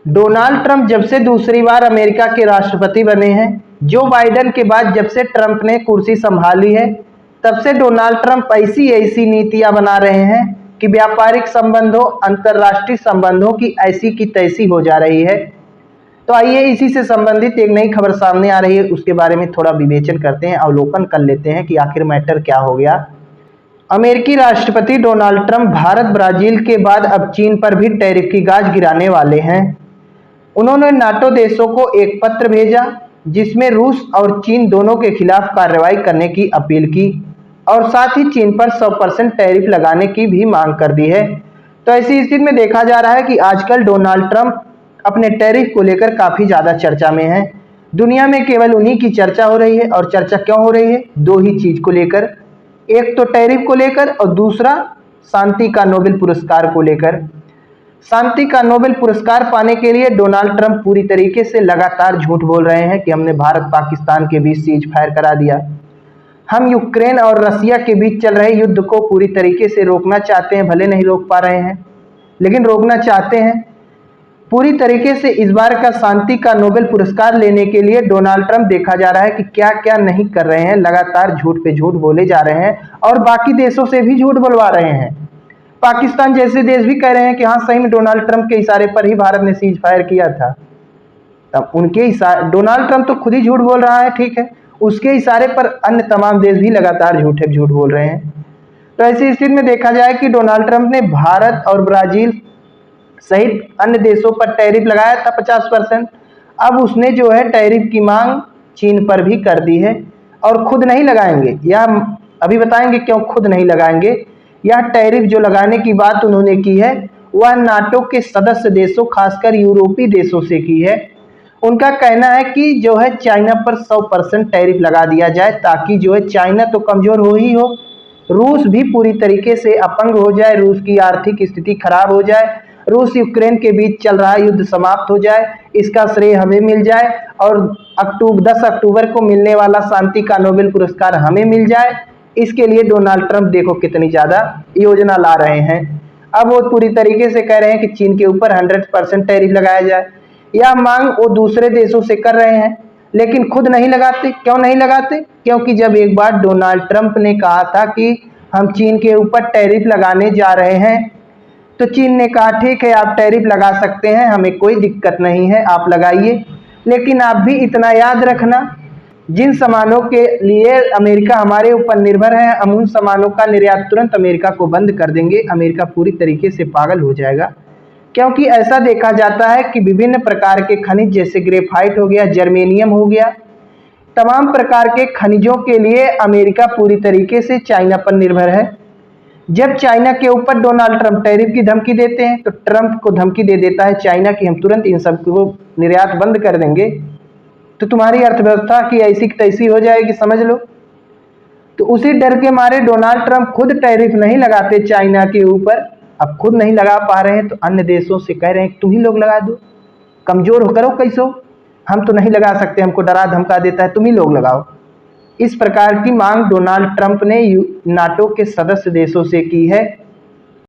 Donald Trump जब से दूसरी बार अमेरिका के राष्ट्रपति बने हैं, जो बाइडेन के बाद जब से ट्रंप ने कुर्सी संभाली है, तब से डोनाल्ड ट्रंप ऐसी ऐसी नीतियां बना रहे हैं कि व्यापारिक संबंधों, अंतर्राष्ट्रीय संबंधों की ऐसी की तैसी हो जा रही है। तो आइए इसी से संबंधित एक नई खबर सामने आ रही है, उसके बारे में थोड़ा विवेचन करते हैं, अवलोकन कर लेते हैं कि आखिर मैटर क्या हो गया। अमेरिकी राष्ट्रपति डोनाल्ड ट्रंप भारत, ब्राजील के बाद अब चीन पर भी टैरिफ की गाज गिराने वाले हैं। उन्होंने नाटो देशों को एक पत्र भेजा जिसमें रूस और चीन दोनों के खिलाफ कार्रवाई करने की अपील की और साथ ही चीन पर 100% टैरिफ लगाने की भी मांग कर दी है। तो ऐसी स्थिति में देखा जा रहा है कि आजकल डोनाल्ड ट्रंप अपने टैरिफ को लेकर काफी ज्यादा चर्चा में है। दुनिया में केवल उन्हीं की चर्चा हो रही है, और चर्चा क्यों हो रही है? दो ही चीज को लेकर, एक तो टैरिफ को लेकर और दूसरा शांति का नोबेल पुरस्कार को लेकर। शांति का नोबेल पुरस्कार पाने के लिए डोनाल्ड ट्रंप पूरी तरीके से लगातार झूठ बोल रहे हैं कि हमने भारत पाकिस्तान के बीच सीज फायर करा दिया, हम यूक्रेन और रसिया के बीच चल रहे युद्ध को पूरी तरीके से रोकना चाहते हैं, भले नहीं रोक पा रहे हैं लेकिन रोकना चाहते हैं पूरी तरीके से। इस बार का शांति का नोबेल पुरस्कार लेने के लिए डोनाल्ड ट्रंप देखा जा रहा है कि क्या क्या नहीं कर रहे हैं, लगातार झूठ पे झूठ बोले जा रहे हैं और बाकी देशों से भी झूठ बोलवा रहे हैं। पाकिस्तान जैसे देश भी कह रहे हैं कि हाँ सही में डोनाल्ड ट्रंप के इशारे पर ही भारत ने सीज फायर किया था। तब उनके इशारे, डोनाल्ड ट्रंप तो खुद ही झूठ बोल रहा है, ठीक है, उसके इशारे पर अन्य तमाम देश भी लगातार झूठे झूठ बोल रहे हैं। तो ऐसी स्थिति में देखा जाए कि डोनाल्ड ट्रंप ने भारत और ब्राजील सहित अन्य देशों पर टैरिफ लगाया था 50%। अब उसने जो है टैरिफ की मांग चीन पर भी कर दी है और खुद नहीं लगाएंगे, या अभी बताएंगे क्यों खुद नहीं लगाएंगे। यह टैरिफ जो लगाने की बात उन्होंने की है वह नाटो के सदस्य देशों, खासकर यूरोपीय देशों से की है। उनका कहना है कि जो है चाइना पर 100% टैरिफ लगा दिया जाए, ताकि जो है चाइना तो कमजोर हो ही हो, रूस भी पूरी तरीके से अपंग हो जाए, रूस की आर्थिक स्थिति खराब हो जाए, रूस यूक्रेन के बीच चल रहा युद्ध समाप्त हो जाए, इसका श्रेय हमें मिल जाए और 10 अक्टूबर को मिलने वाला शांति का नोबेल पुरस्कार हमें मिल जाए। इसके लिए डोनाल्ड ट्रंप देखो कितनी ज्यादा योजना ला रहे हैं। अब वो पूरी तरीके से कह रहे हैं कि चीन के ऊपर 100% टैरिफ लगाया जाए। यह मांग वो दूसरे देशों से कर रहे हैं लेकिन खुद नहीं लगाते। क्यों नहीं लगाते? क्योंकि जब एक बार डोनाल्ड ट्रंप ने कहा था कि हम चीन के ऊपर टैरिफ लगाने जा रहे हैं, तो चीन ने कहा ठीक है आप टैरिफ लगा सकते हैं, हमें कोई दिक्कत नहीं है, आप लगाइए। लेकिन आप भी इतना याद रखना, जिन सामानों के लिए अमेरिका हमारे ऊपर निर्भर है, हम उन सामानों का निर्यात तुरंत अमेरिका को बंद कर देंगे। अमेरिका पूरी तरीके से पागल हो जाएगा, क्योंकि ऐसा देखा जाता है कि विभिन्न प्रकार के खनिज जैसे ग्रेफाइट हो गया, जर्मेनियम हो गया, तमाम प्रकार के खनिजों के लिए अमेरिका पूरी तरीके से चाइना पर निर्भर है। जब चाइना के ऊपर डोनाल्ड ट्रंप टैरिफ की धमकी देते हैं तो ट्रंप को धमकी दे देता है चाइना की हम तुरंत इन सब को निर्यात बंद कर देंगे, तो तुम्हारी अर्थव्यवस्था की ऐसी तैसी हो जाएगी, समझ लो। तो उसी डर के मारे डोनाल्ड ट्रंप खुद टैरिफ नहीं लगाते चाइना के ऊपर। अब खुद नहीं लगा पा रहे हैं तो अन्य देशों से कह रहे हैं तुम ही लोग लगा दो, कमजोर हो करो कैसो, हम तो नहीं लगा सकते, हमको डरा धमका देता है, तुम ही लोग लगाओ। इस प्रकार की मांग डोनाल्ड ट्रंप ने नाटो के सदस्य देशों से की है।